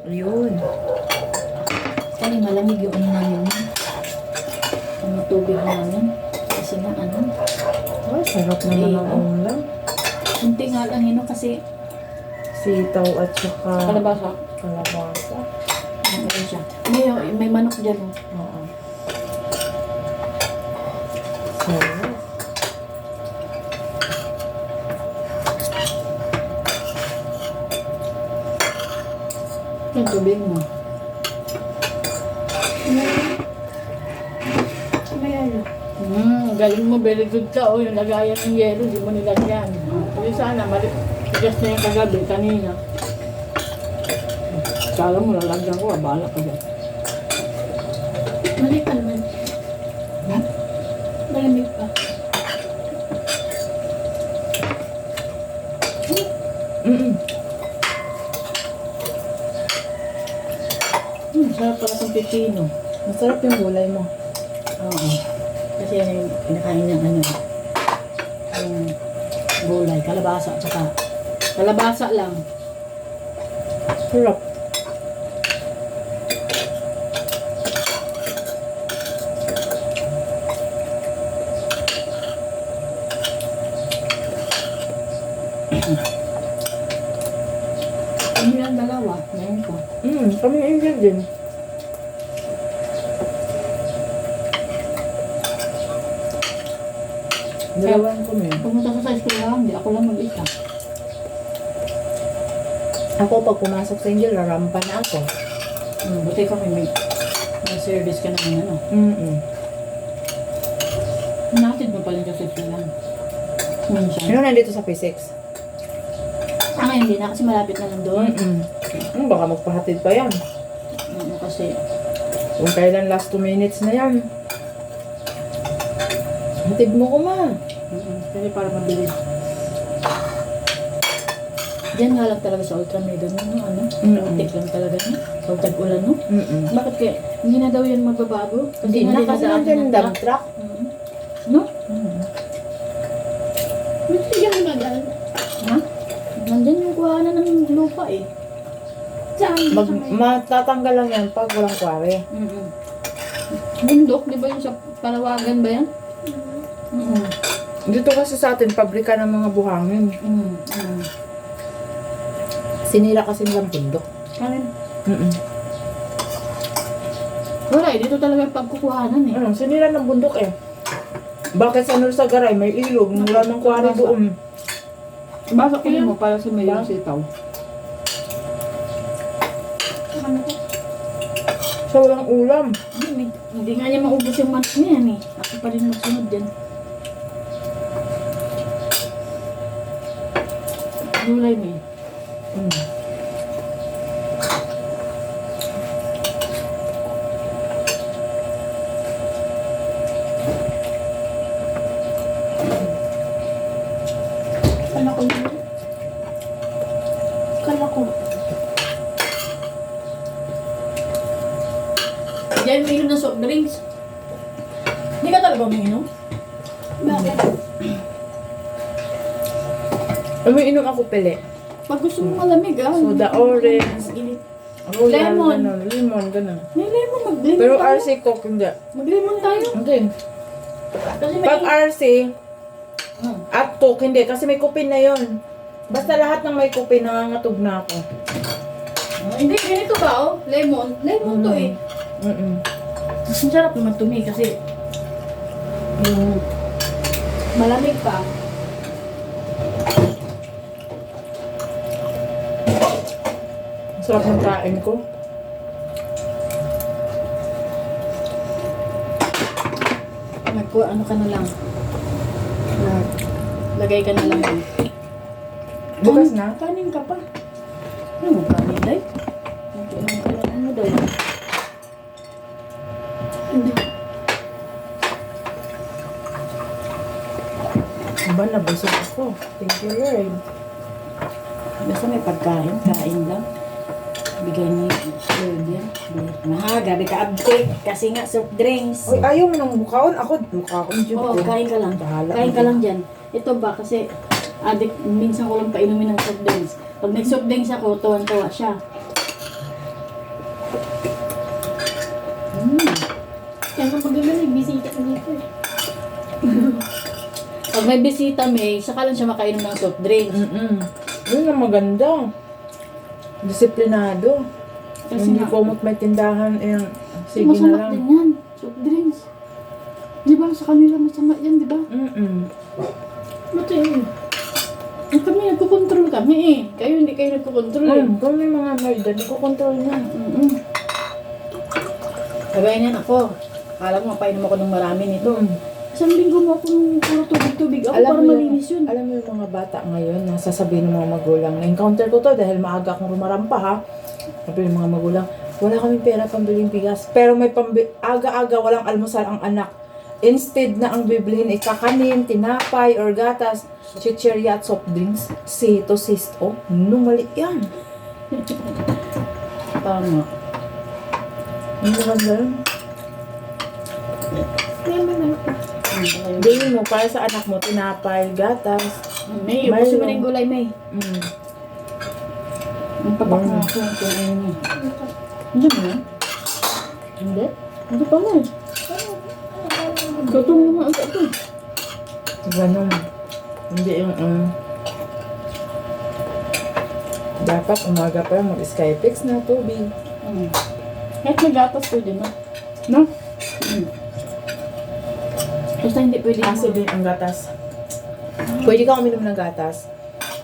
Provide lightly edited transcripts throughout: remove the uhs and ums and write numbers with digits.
Yun. Kasi malamig yung ano namin. Ang tubig namin. Kasi nga ano. Oh, sarap naman ang ulam. Kunti nga lang yun kasi Sitaw at saka kalabasa. kalabasa. Ano siya. May manok dyan. Oh. Oo. Sarap. Yung tubig mo. Galing mo, very good ka. O, yung lagayan ng yelo, di mo nilagyan. Hindi sana, tigas na yung kagabi, kanina. Kala mo, lalagyan ko, abala ka dyan. Mali pa naman. Ha? Malamig pa. Sarap pala itong pipino. Masarap yung gulay mo. Oo. Kasi yan yung pinakain ng ano, yung gulay, kalabasa, tsaka kalabasa lang. Sarap. Hindi lang dalawa, ngayon ko. Kami Angel din. Dalawan kami. Pumunta ko sa eskwelahan, hindi ako lang mag-isa. Ako pag pumasok sa Angel, rarampa na ako. Buti ka may service ka naman ano. Hinatid mo pala dyan sa eskwelahan. Minsan. Ano nandito sa P6? Ngayon hindi na kasi malapit na lang doon. Baka magpahatid pa yan. Kasi Kung kailan last 2 minutes na yan. Hatid mo ko ma. kasi para mabilis. Diyan nga lang talaga sa Ultrameda no, ano? Tik lang talaga no? Pag tag-ulan no? Bakit kaya? Hindi na daw yan magbabago? Hindi na kasi dinadaanan nandiyan ng yung dump truck. No? Ba't bigyan mo magaan? Ha? Nandyan yung kuhanan ng lupa eh. Saan? Matatanggal lang yan pag walang kware. Bundok, di ba yung sa Palawagan ba yan? Dito kasi sa atin, pabrika ng mga buhangin. Sinira kasi nilang bundok. Kanin? Wala eh, dito talaga yung pagkukuhanan eh. Sinira ng bundok eh. Bakit sa Norsagaray may ilog? Mula ng kware doon. Basa ko mo para sa may sitaw. Ano ko? Sa walang ulam. Hindi nga niya maubos yung month niya yan eh. Ako pa rin magsunod dyan. Gulay mo eh. Kala ko yun. Kala ko. Diyan may inom ng soft drinks. Hindi ka talaga umiinom? Bakit? Umiinom ako pili. Pag gusto mo malamig ah. Soda orange. Init. Lemon. Lemon. Lemon, ganun. May lemon, mag-lemon Pero tayo. RC Coke, hindi. Mag-lemon tayo. Hindi. Kasi may Pag RC at Coke, hindi. Kasi may kupin na yon. Basta lahat ng may kupin, nangangatog na ako. Hindi, ganito ba oh? Lemon. Lemon to eh. Mas masarap naman to me kasi yung malamig pa. Sarap ng kain ko. Ano ka na lang. Lagay ka na lang. Bukas na? Kanin ka pa. Ano mo kanin day? Ano day? Hindi. Aba, nabusog ako. Thank you, Lord. Basta may pagkain, kain lang. Bigay ni Lord yan. Gabi ka update kasi nga soft drinks. Uy, ayaw mo ng mukhaon. Ako, mukhaon dyan. Oo, kain ka lang. Bahala. Kain ka lang dyan. Ito ba kasi minsan ko lang painumin ng soft drinks. Pag nag-soft drinks ako, tuwan-tuwa siya. Kaya kapag gabi, bisita ka dito eh. Pag may bisita, May, saka lang siya makainom ng soft drinks. Yun ang maganda. Disiplinado. Kasi Hindi nga, kumot may tindahan, eh, sige na masama lang. din yan. Soft drinks. Di ba? Sa kanila masama yan, di ba? Ba't yun? Eh, kami, nagkukontrol kami eh. Kayo, hindi kayo nagkukontrol eh. Kung may mga murder, hindi ko control na. Sabay niyan ako. Akala mo, mapainom ako ng marami nito. Mm. Isang linggo mo ako ng puro tubig-tubig. Ako para mo malinis yun. Alam mo yung mga bata ngayon, nasasabihin ng mga magulang, na-encounter ko to dahil maaga akong rumarampa ha. Sabi ng mga magulang, wala kaming pera pambiling bigas. Pero may aga-aga walang almusal ang anak. Instead na ang bibilihin ay kakanin, tinapay, or gatas, chichirya at soft drinks, sito, sisto, mali yan. Tama. Hindi naman ganun. Kaya may manok pa. Bilhin mo para sa anak mo, tinapay, gatas. May, May ubusin mo no. na yung gulay, May. Ang papak na ako. Hindi mo na? Hindi? Hindi pa na eh. Gutom mo nga ito. Ganun. Hindi yung, dapat umaga pa yung mag-skyfix na tubig. Kahit may gatas pwede na. No? Basta hindi pwede Kasi din ang gatas. Pwede ka uminom ng gatas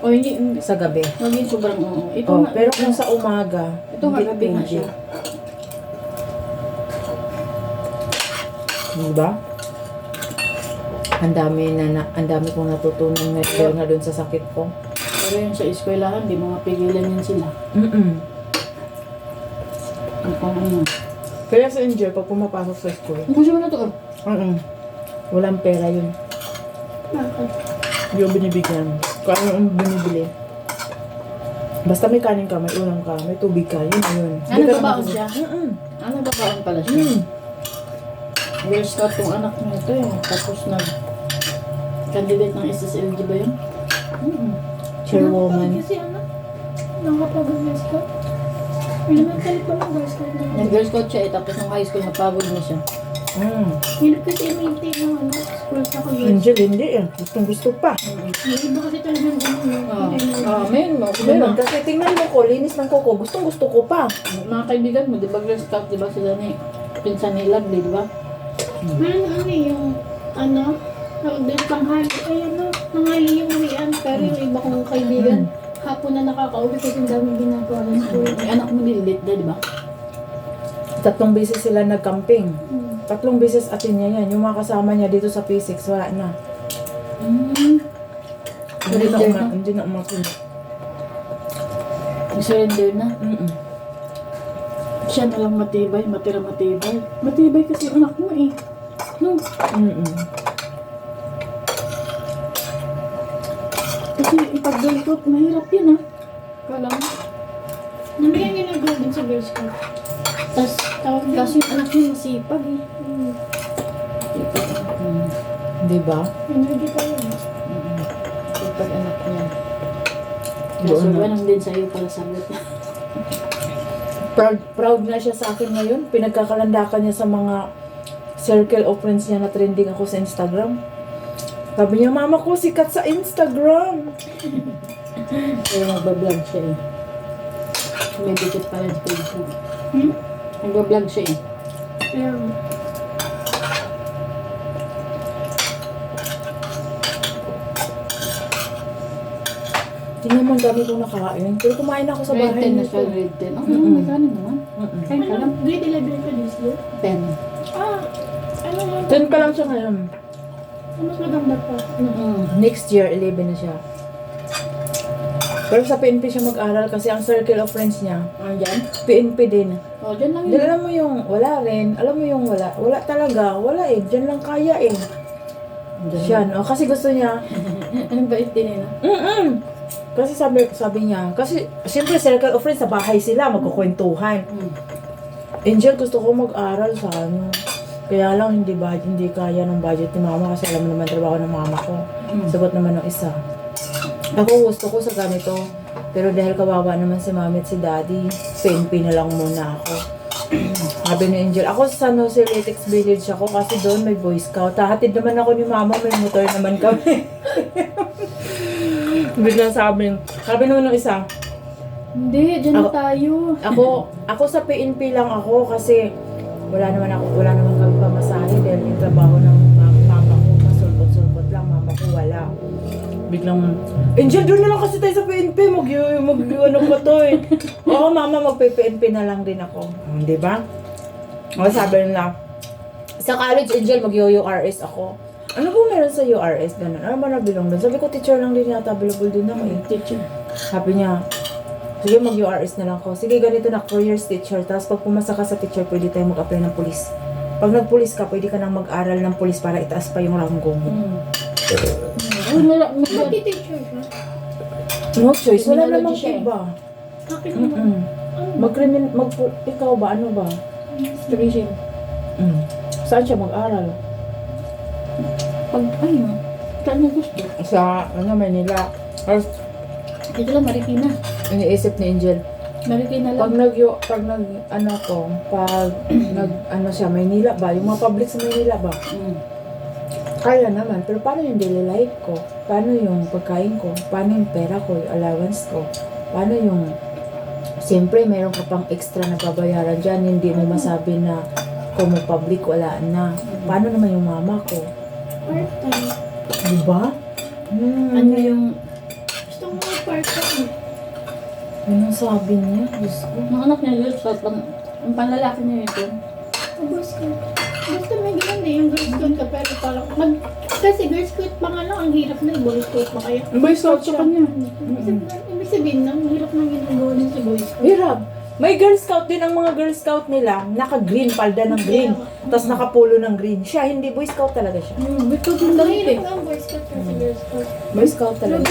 O hindi, sa gabi. maging sobrang oo. Ito Oh, nga. pero kung sa umaga, Ito nga, gabi nga siya. Diba? Ang dami kong natutunan ngayon nga dun sa sakit ko. Pero yung sa eskwelahan, di mo mapigilan yan sila. Ang ano. Kaya sa enjoy, pag pumapasok sa school, Gusto mo na ito. walang pera yun. Bakit? Hindi yung binibigyan. Kung ano yung binibili. Basta may kanin ka, may ulam ka, may tubig ka, yun na yun. Ano babaon siya? Mm-mm. Ano babaon pala siya? Mm. Girl Scout tong anak niya ito eh. Tapos candidate ng SSLG ba yun? Chairwoman. Kasi ano? Nakapag-girls ka? Elementary pa lang girls ka. Nag-Girl Scout siya eh. Tapos nung high school, napagod na siya. Hirap kasi i-maintain ng ano, school sa girls. Angel, hindi eh. Gustong gusto pa. Yung iba kasi talagang ano. Meron mo. Meron, kasi tingnan mo ko, linis ng kuko. Gustong gusto ko pa. Mga kaibigan mo, di ba Girl Scout, di ba sila ni pinsan ni Lovely, di ba? Meron ano yung ano, dahil panghali, ay ano, nanghali yung uwian. Pero yung iba kong kaibigan, hapon na nakaka-uwi kasi ang daming ginagawa ng school. Yung anak mo lilit na, di ba? 3 beses sila nag-camping. 3 beses atin niya yan. Yung mga kasama niya dito sa P6, wala na. Hindi na umakin. Nag-surrender na. Siya na lang matibay, matira matibay. Matibay kasi yung anak mo eh. No? Kasi ipag-girlcoat, mahirap yun ah. Kala mo. Nandang ginagawa din sa girls ko. Tapos, tawag niya. Kasi yung anak niya masipag eh. Di ba? Hindi pa yun. Masipag anak niya. Doon Kaso na. ganun din sa'yo para sagot. Proud na siya sa akin ngayon. Pinagkakalandakan niya sa mga circle of friends niya na trending ako sa Instagram. Sabi niya, mama ko sikat sa Instagram. Kaya nagbablog siya eh. May dikit pa rin sa Facebook. Nagbablog siya eh. Kaya, Tingnan mo, ang dami kong nakain. Pero kumain ako sa Grade bahay 10 na nito. siya, grade 10. May kanin naman. Kain ka ano, lang. grade 11 ka this year? 10. Ano lang? 10 pa lang siya ngayon. Mas maganda pa. Next year, 11 na siya. Pero sa PNP siya mag-aral kasi ang circle of friends niya, Andyan? PNP din. O, dyan lang Hindi, yun. alam mo yung wala rin. Alam mo yung wala. Wala talaga. Wala eh. Diyan lang kaya eh. Siya, no? Kasi gusto niya. Anong bait din eh, no? Kasi sabi niya, kasi siyempre circle of friends sa bahay sila, magkukwentuhan. Angel, gusto ko mag-aral sa ano. Kaya lang hindi kaya ng budget ni mama kasi alam mo naman trabaho ng mama ko. Sagot naman ng isa. Ako gusto ko sa ganito, Pero dahil kawawa naman si mami at si daddy, PNP na lang muna ako. Sabi ni Angel, ako sa San Jose Latex Village ako kasi doon may Boy Scout. Hahatid naman ako ni mama, may motor naman kami. Biglang sabi naman ng isa, Hindi, dyan na Ako- tayo. ako sa PNP lang ako kasi wala naman kami pamasahe dahil yung trabaho ng mama ko, masulpot-sulpot lang, mama ko wala. Biglang, Angel, doon na lang kasi tayo sa PNP, ano ba to eh. Oo, mama, magpe-PNP na lang din ako. Di ba? O, sabi nila, sa college, Angel, mag-URS ako. Ano po meron sa URS? Ganun. Ano ba nabilong doon? Sabi ko, teacher lang din yata, available din ako eh. Teacher. Sabi niya, sige mag-URS na lang ako. Sige, ganito na, 4 years teacher. Tapos pag pumasa ka sa teacher, pwede tayo mag-apply ng police. Pag nag-police ka, pwede ka nang mag-aral ng police para itaas pa yung rango mo. Magti-teacher siya. No choice, wala Criminology namang siya eh. iba. Akin naman. Ikaw ba, ano ba? Tourism. Saan siya mag-aral? Pag, saan niya gusto? Sa, Manila. Tapos, Dito lang, Marikina. iniisip ni Angel, Marikina pag lang. siya, Maynila ba? Yung mga public sa Maynila ba? Kaya naman, pero paano yung daily life ko? Paano yung pagkain ko? Paano yung pera ko? Yung allowance ko? Paano yung... Siyempre, mayroon ka pang extra na babayaran dyan. Hindi mo masabi na kung may public, wala na. Paano naman yung mama ko? Part-time. Diba? Ano yung, Gusto mo part-time. Yun ang sabi niya. Diyos ko. mga anak niya, Girl Scout, ang panlalaki niya ito. Boy Scout. Basta may ganun eh, yung Girl Scout ka, pero parang kasi Girl Scout pa nga lang, ang hirap na yung Boy Scout pa kaya. Boy Scout Sa kanya. Ibig sabihin na, ang hirap na ginagawa din sa Boy Scout. Hirap. May Girl Scout din ang mga Girl Scout nila. Naka-green, palda ng green. Tapos naka-polo ng green. Siya, hindi Boy Scout talaga siya. Ito din dahil eh. Mahirap nga ang Boy Scout kasi Girl Scout. Boy Scout talaga.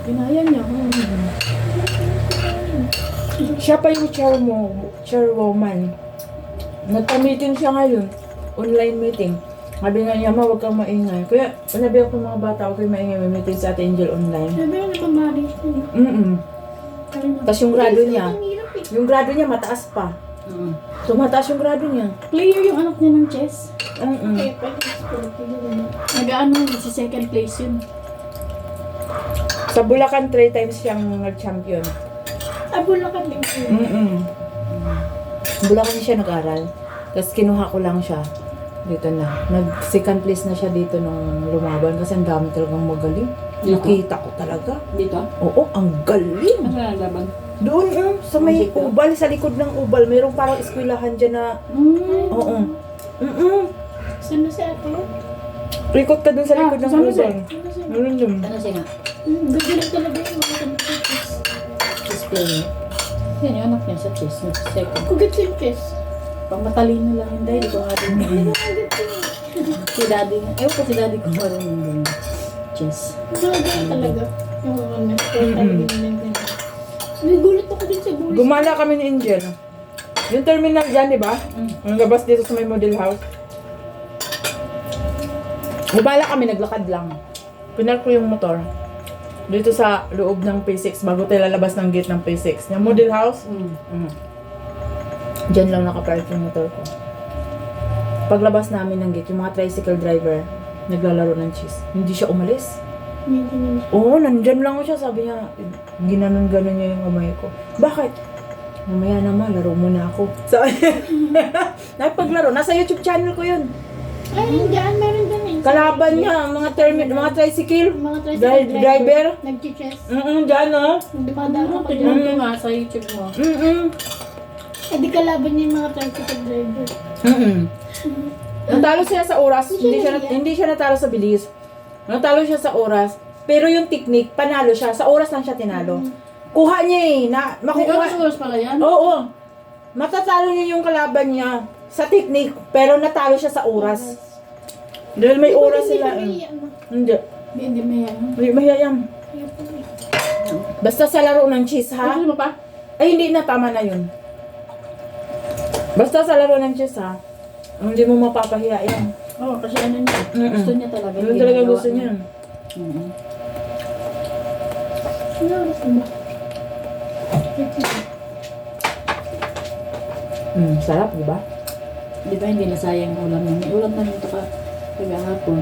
Ginaya niya. Siya pa yung chairwoman. Nagka-meeting siya ngayon. Online meeting. Sabi nga niya, ma, huwag kang maingay. Kaya, sinabi ako mga bata, huwag kang maingay. May meeting sa Ate Angel online. Sabi nga nagmamarriage na yun. Tapos yung grado niya, Ang hirap eh. yung grado niya mataas pa. So, mataas yung grado niya. Player yung anak niya ng chess. Kaya pwede sport. Nag-ano, si second place yun. Sa Bulacan, 3 times siyang nag-champion. Bulacan din po. Bulacan siya nag-aral. Tapos kinuha ko lang siya. Dito na. Nag-second place na siya dito nung lumaban kasi ang dami talagang magaling. Dito? Nakita ko talaga. Dito? Oo, ang galing. Ano na laban? Doon, sa may Dito? ubal, sa likod ng ubal, mayroong parang eskwelahan dyan na, oo. Saan na si ate? Ikot ka dun sa likod ng sa San Jose. ubal. Meron dun. Ano siya nga? Gagaling talaga yung mga kandidates. Chess player. Yan yung anak niya sa chess. Second. Kugat yung chess. Pang matalino lang yun dahil. Di ko nga din. Si daddy nga. Ewan ko si daddy ko marunong din. Chess. Gagaling talaga. Yung mga sport talaga yung ganyan. Nagulat ako din sa Boy Scout. Gumala kami ni Angel. Yung terminal dyan, di ba? Yung labas dito sa may model house. Gumala kami, naglakad lang. Pinark ko yung motor. Dito sa loob ng P6, bago tayo lalabas ng gate ng P6. Yung model house, dyan lang nakapark yung motor ko. Paglabas namin ng gate, yung mga tricycle driver, naglalaro ng cheese. Hindi siya umalis. Oo, nandyan lang siya. Sabi niya, ginanon-ganon niya yung kamay ko. Bakit? Mamaya naman, laro muna ako. Sabi napaglaro. Nasa YouTube channel ko yun. Ay, dyan, meron dyan eh. Kalaban niya, mga tricycle. Mga tricycle Driver. Nag-chess. Dyan oh. Dumadaan ako dyan. Tignan ko nga sa YouTube mo. Eh, di kalaban niya yung mga tricycle driver. Natalo siya sa oras. Hindi siya natalo sa bilis. Natalo siya sa oras. Pero yung technique, panalo siya. Sa oras lang siya tinalo. Kuha niya eh. Ikaw Makukuha. sa oras pala yan? Oo. Matatalo niya yung kalaban niya sa technique, pero natalo siya sa oras. Dahil may oras sila. Hindi. Hindi may yan. May mahiyayam. Basta sa laro ng cheese, ha? Ano mo pa? Ay, hindi na. Tama na yun. Basta sa laro ng cheese, ha? Hindi mo mapapahiya yan. Oo, kasi ano niya. Gusto niya talaga. Yun talaga gusto niya. Ano oras na ba? Sarap, di ba? Di ba hindi nasayang ulam namin? May ulam namin ito kagahapon.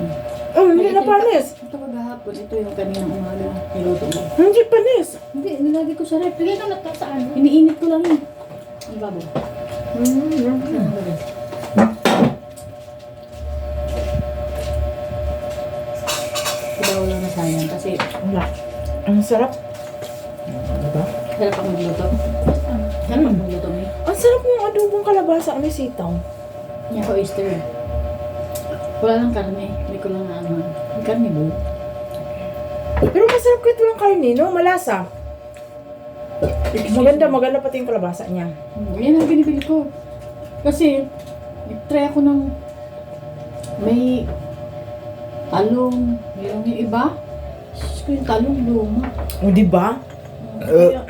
Hindi na panis. Ito kagahapon. Ito yung kaninang umaga. Niluto mo. Hindi panis. Hindi, nilagay ko sa rep. Lagay ko na to sa ano. Iniinit ko lang yun. Ang babo. Diba wala nasayang kasi Wala. Ang sarap. Diba? sarap ang magluto. Sarap ang magluto mo. Ang sarap yung adobong kalabasa may sitaw. Niya ko oyster. Wala lang karne. Hindi ko lang ano. May karne ba? Pero masarap kahit walang karne, no? Malasa. Maganda pati yung kalabasa niya. Yan ang binibili ko. Kasi, nag-try ako ng may talong. Mayroong yung iba. Diyos ko yung talong luma. O, diba? Kaya,